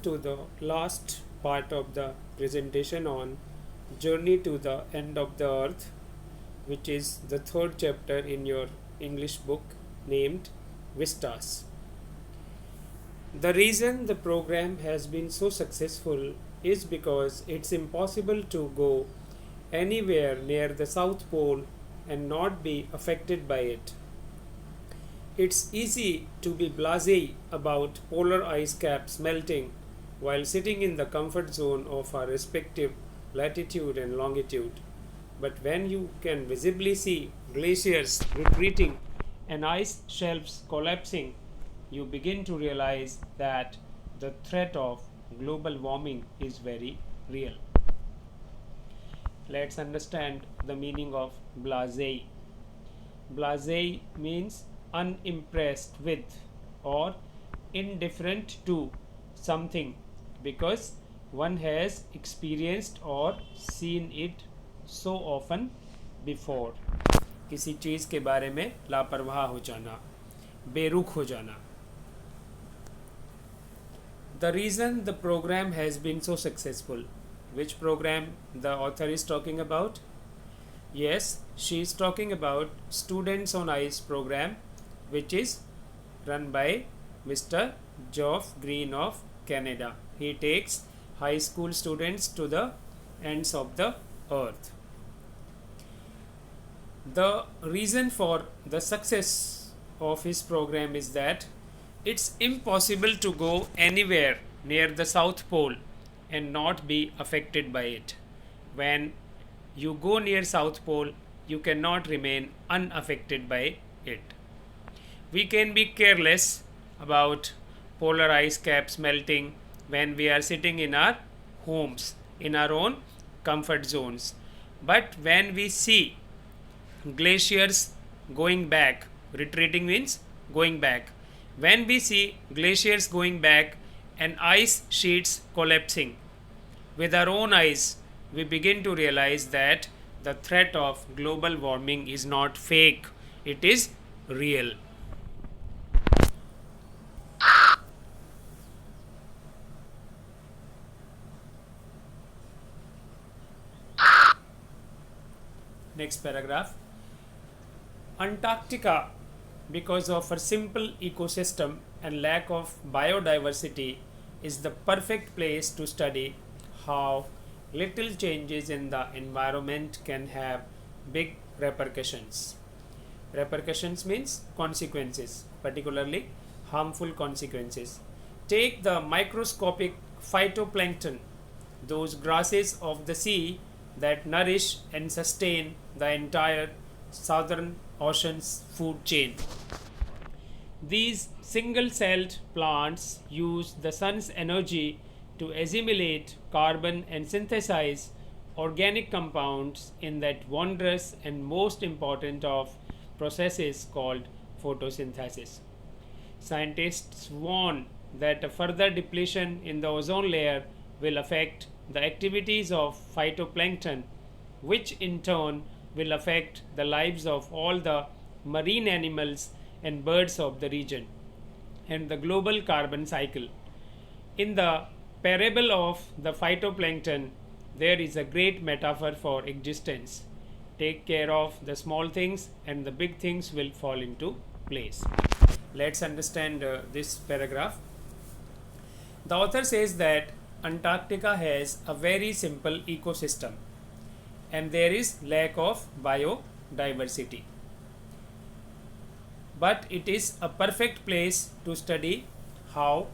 To the last part of the presentation on Journey to the End of the Earth, which is the third chapter in your English book named Vistas. The reason the program has been so successful is because it's impossible to go anywhere near the South Pole and not be affected by it. It's easy to be blasé about polar ice caps melting while sitting in the comfort zone of our respective latitude and longitude. But when you can visibly see glaciers retreating and ice shelves collapsing, you begin to realize that the threat of global warming is very real. Let's understand the meaning of blasé. Blasé means unimpressed with or indifferent to something because one has experienced or seen it so often before. किसी चीज़ के बारे में लापरवाह हो जाना, बेरुख हो जाना. The reason the program has been so successful. Which program the author is talking about? Yes, she is talking about Students on Ice program, which is run by Mr. Geoff Green of Canada. He takes high school students to the ends of the earth. The reason for the success of his program is that it's impossible to go anywhere near the South Pole and not be affected by it. When you go near South Pole, you cannot remain unaffected by it. We can be careless about polar ice caps melting when we are sitting in our homes, in our own comfort zones. But when we see glaciers going back, retreating means going back. When we see glaciers going back and ice sheets collapsing, with our own eyes, we begin to realize that the threat of global warming is not fake, it is real. Next paragraph. Antarctica, because of her simple ecosystem and lack of biodiversity, is the perfect place to study how little changes in the environment can have big repercussions. Repercussions means consequences, particularly harmful consequences. Take the microscopic phytoplankton, those grasses of the sea that nourish and sustain the entire southern ocean's food chain. These single celled plants use the sun's energy to assimilate carbon and synthesize organic compounds in that wondrous and most important of processes called photosynthesis. Scientists warn that a further depletion in the ozone layer will affect the activities of phytoplankton, which in turn will affect the lives of all the marine animals and birds of the region, and the global carbon cycle. In the parable of the phytoplankton, there is a great metaphor for existence. Take care of the small things, and the big things will fall into place. Let's understand this paragraph. The author says that Antarctica has a very simple ecosystem and there is lack of biodiversity. But it is a perfect place to study how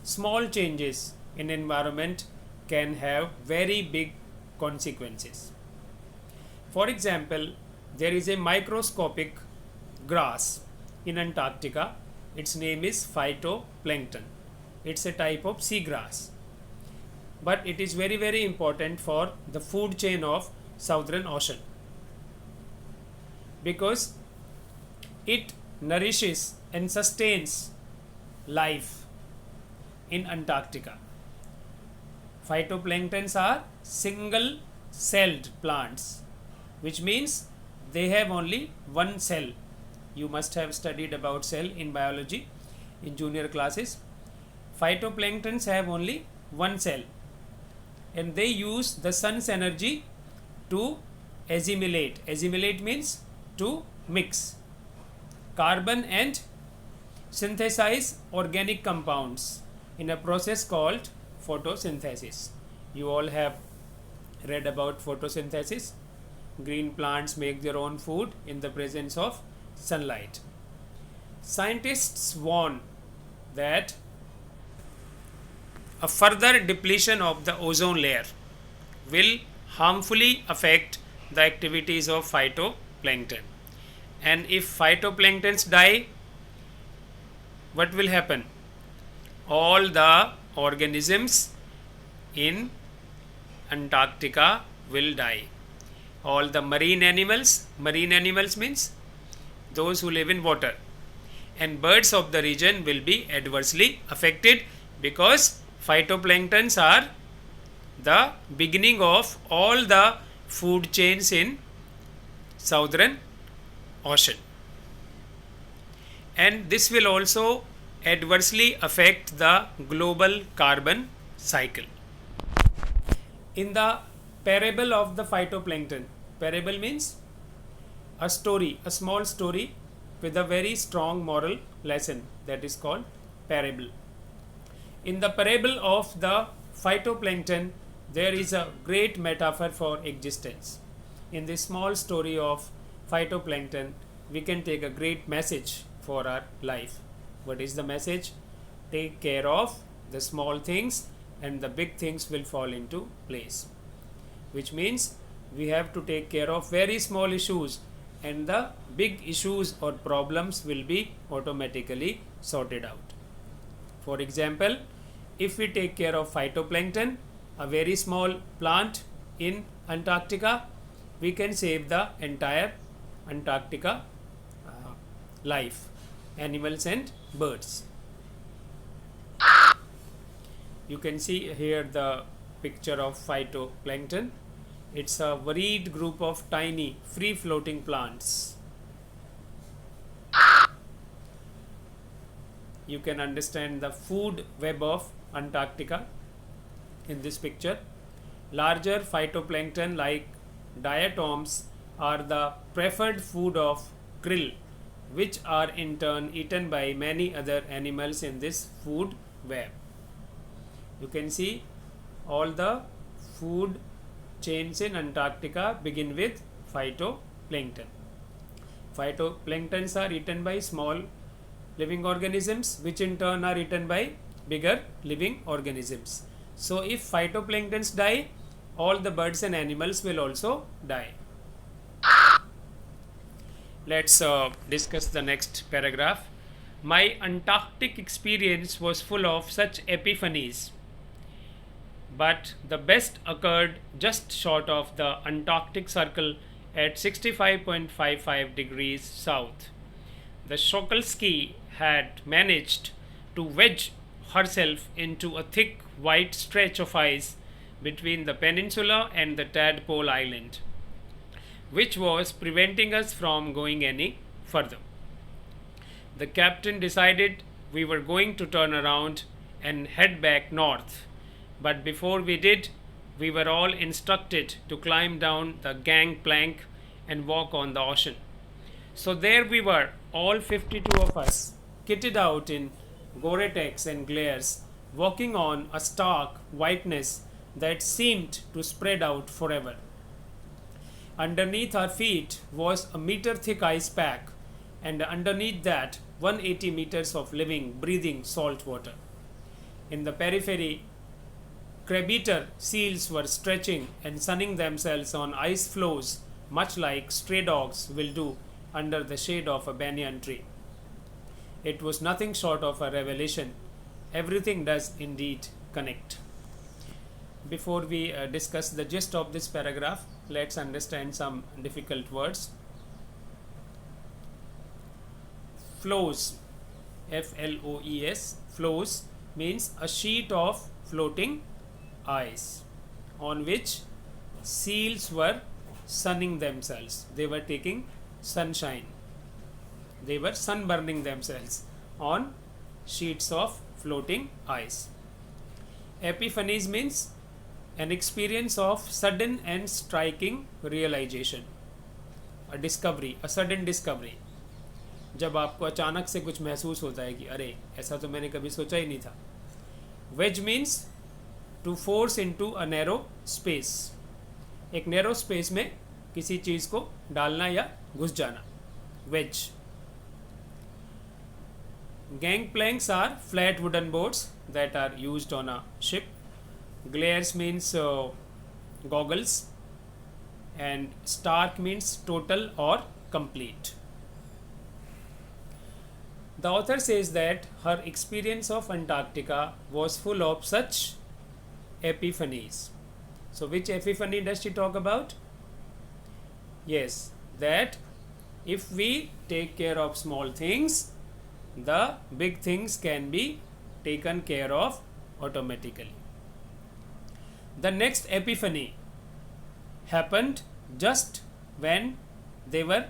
small changes in environment can have very big consequences. For example, there is a microscopic grass in Antarctica. Its name is phytoplankton. It's a type of seagrass. But it is very, very important for the food chain of Southern Ocean because it nourishes and sustains life in Antarctica. Phytoplanktons are single celled plants, which means they have only one cell. You must have studied about cell in biology in junior classes. Phytoplanktons have only one cell, and they use the sun's energy to assimilate. Assimilate means to mix carbon and synthesize organic compounds in a process called photosynthesis. You all have read about photosynthesis. Green plants make their own food in the presence of sunlight. Scientists warn that a further depletion of the ozone layer will harmfully affect the activities of phytoplankton. And if phytoplanktons die, what will happen? All the organisms in Antarctica will die. All the marine animals means those who live in water, and birds of the region will be adversely affected, because phytoplanktons are the beginning of all the food chains in southern ocean. And this will also adversely affect the global carbon cycle. In the parable of the phytoplankton, parable means a story, a small story with a very strong moral lesson, that is called parable. In the parable of the phytoplankton, there is a great metaphor for existence. In this small story of phytoplankton, we can take a great message for our life. What is the message? Take care of the small things and the big things will fall into place. Which means we have to take care of very small issues, and the big issues or problems will be automatically sorted out. For example, if we take care of phytoplankton, a very small plant in Antarctica, we can save the entire Antarctica life, animals and birds. You can see here the picture of phytoplankton. It's a varied group of tiny free floating plants. You can understand the food web of Antarctica in this picture. Larger phytoplankton like diatoms are the preferred food of krill, which are in turn eaten by many other animals in this food web. You can see all the food chains in Antarctica begin with phytoplankton. Phytoplanktons are eaten by small living organisms, which in turn are eaten by bigger living organisms. So if phytoplanktons die, all the birds and animals will also die. Let's discuss the next paragraph. My Antarctic experience was full of such epiphanies, but the best occurred just short of the Antarctic Circle at 65.55 degrees south. The Sokolsky had managed to wedge herself into a thick white stretch of ice between the peninsula and the Tadpole Island, which was preventing us from going any further. The captain decided we were going to turn around and head back north, but before we did, we were all instructed to climb down the gangplank and walk on the ocean. So there we were, all 52 of us, kitted out in Gore-Tex and glares, walking on a stark whiteness that seemed to spread out forever. Underneath our feet was a meter-thick ice pack, and underneath that 180 meters of living, breathing salt water. In the periphery, crab-eater seals were stretching and sunning themselves on ice floes, much like stray dogs will do under the shade of a banyan tree. It was nothing short of a revelation. Everything does indeed connect. Before we discuss the gist of this paragraph, let's understand some difficult words. Floes, F-L-O-E-S, floes means a sheet of floating ice on which seals were sunning themselves. They were taking sunshine. They were sunburning themselves on sheets of floating ice. Epiphanies means an experience of sudden and striking realization, a discovery, a sudden discovery. जब आपको अचानक से कुछ महसूस होता है कि अरे ऐसा तो मैंने कभी सोचा ही नहीं था. Wedge means to force into a narrow space. एक नैरो स्पेस में किसी चीज़ को डालना या घुस जाना. Wedge. Gangplanks are flat wooden boards that are used on a ship. Glares means goggles, and stark means total or complete. The author says that her experience of Antarctica was full of such epiphanies. So which epiphany does she talk about? Yes, that if we take care of small things, the big things can be taken care of automatically. The next epiphany happened just when they were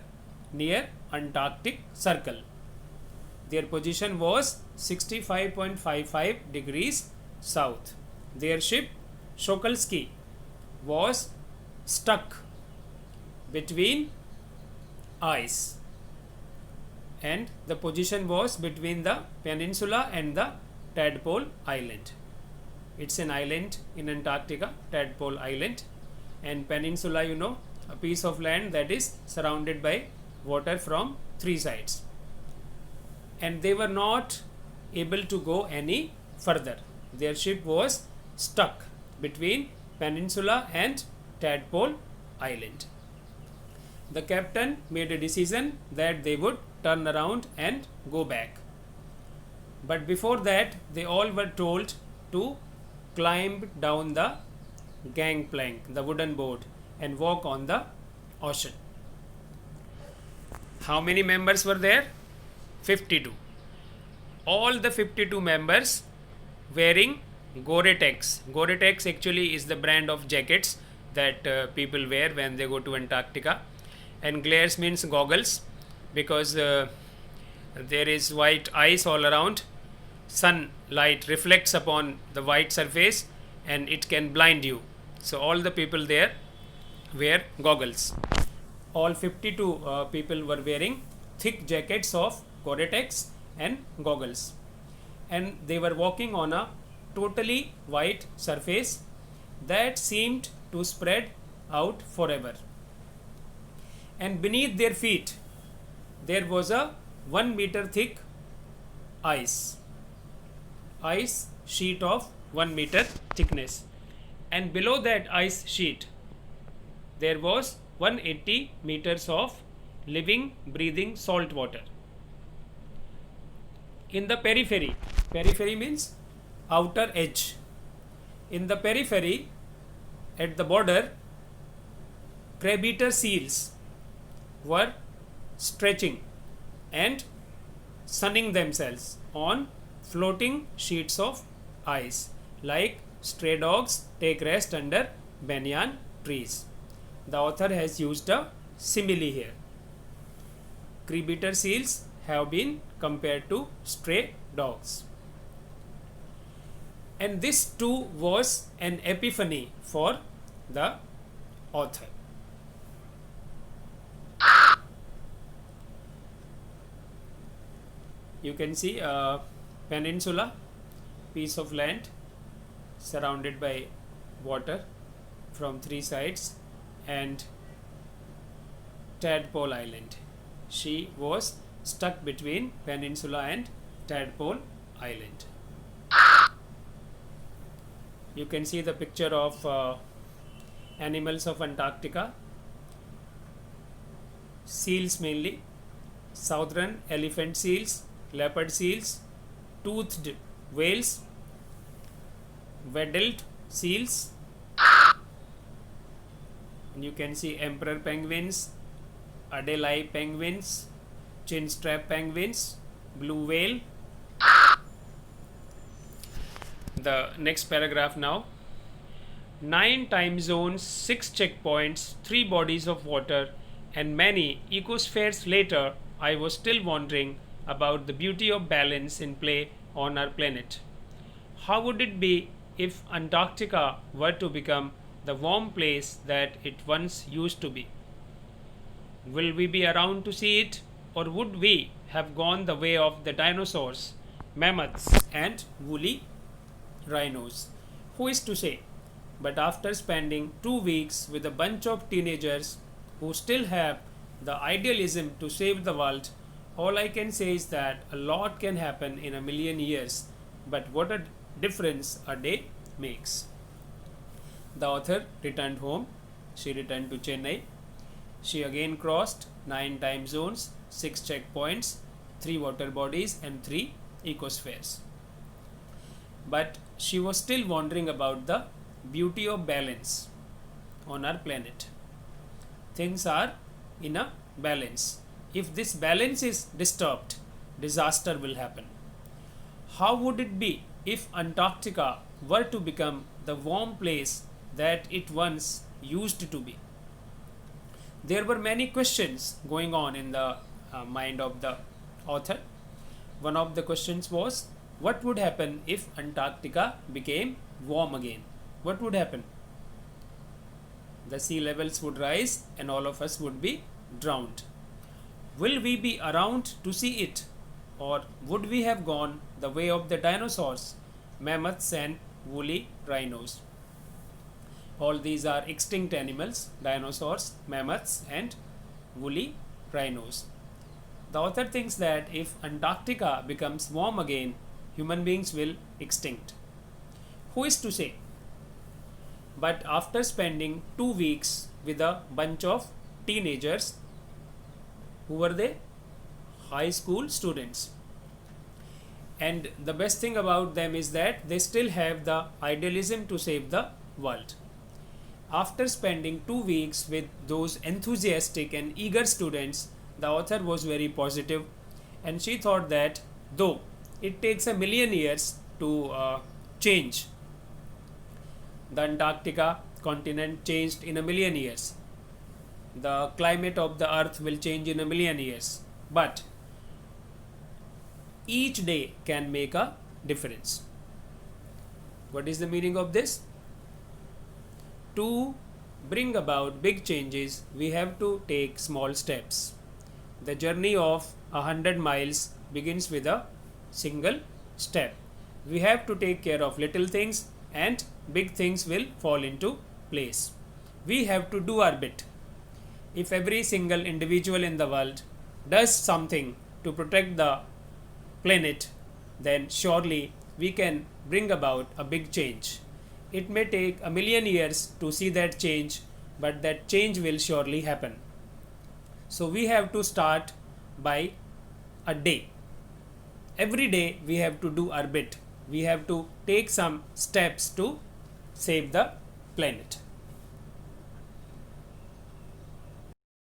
near Antarctic Circle. Their position was 65.55 degrees south. Their ship Shokalski was stuck between ice, and the position was between the peninsula and the Tadpole Island. It's an island in Antarctica, Tadpole Island, and peninsula, you know, a piece of land that is surrounded by water from three sides. And they were not able to go any further. Their ship was stuck between peninsula and Tadpole Island. The captain made a decision that they would turn around and go back. But before that, they all were told to climb down the gangplank, the wooden board, and walk on the ocean. How many members were there? 52. All the 52 members wearing Gore-Tex. Gore-Tex actually is the brand of jackets that people wear when they go to Antarctica. And glares means goggles, because there is white ice all around. Sunlight reflects upon the white surface and it can blind you. So all the people there wear goggles. All 52 people were wearing thick jackets of Gore-Tex and goggles, and they were walking on a totally white surface that seemed to spread out forever. And beneath their feet there was a 1 meter thick ice sheet of 1 meter thickness, and below that ice sheet there was 180 meters of living, breathing salt water. In the periphery means outer edge. In the periphery, at the border, crab-eater seals were stretching and sunning themselves on floating sheets of ice, like stray dogs take rest under banyan trees. The author has used a simile here. Crab-eater seals have been compared to stray dogs. And this too was an epiphany for the author. You can see a peninsula, piece of land surrounded by water from three sides, and Tadpole Island. She was stuck between peninsula and Tadpole Island. You can see the picture of animals of Antarctica. Seals mainly, southern elephant seals, leopard seals, toothed whales, Weddelled seals, and you can see emperor penguins, Adelie penguins, chinstrap penguins, blue whale. The next paragraph now. 9 time zones, 6 checkpoints, 3 bodies of water, and many ecospheres later, I was still wondering about the beauty of balance in play on our planet. How would it be if Antarctica were to become the warm place that it once used to be? Will we be around to see it, or would we have gone the way of the dinosaurs, mammoths, and woolly rhinos? Who is to say? But after spending 2 weeks with a bunch of teenagers who still have the idealism to save the world, all I can say is that a lot can happen in a million years, but what a difference a day makes. The author returned home. She returned to Chennai. She again crossed 9 time zones, 6 checkpoints, 3 water bodies, and 3 ecospheres. But she was still wondering about the beauty of balance on our planet. Things are in a balance. If this balance is disturbed, disaster will happen. How would it be if Antarctica were to become the warm place that it once used to be? There were many questions going on in the mind of the author. One of the questions was, what would happen if Antarctica became warm again? What would happen? The sea levels would rise and all of us would be drowned. Will we be around to see it, or would we have gone the way of the dinosaurs, mammoths, and woolly rhinos? All these are extinct animals: dinosaurs, mammoths, and woolly rhinos. The author thinks that if Antarctica becomes warm again, human beings will extinct. Who is to say? But after spending 2 weeks with a bunch of teenagers, who were they? High school students. And the best thing about them is that they still have the idealism to save the world. After spending 2 weeks with those enthusiastic and eager students, the author was very positive, and she thought that though it takes a million years to change, the Antarctica continent changed in a million years. The climate of the earth will change in a million years. But each day can make a difference. What is the meaning of this? To bring about big changes, we have to take small steps. The journey of 100 miles begins with a single step. We have to take care of little things, and big things will fall into place. We have to do our bit. If every single individual in the world does something to protect the planet, then surely we can bring about a big change. It may take a million years to see that change, but that change will surely happen. So we have to start by a day. Every day we have to do our bit. We have to take some steps to save the planet.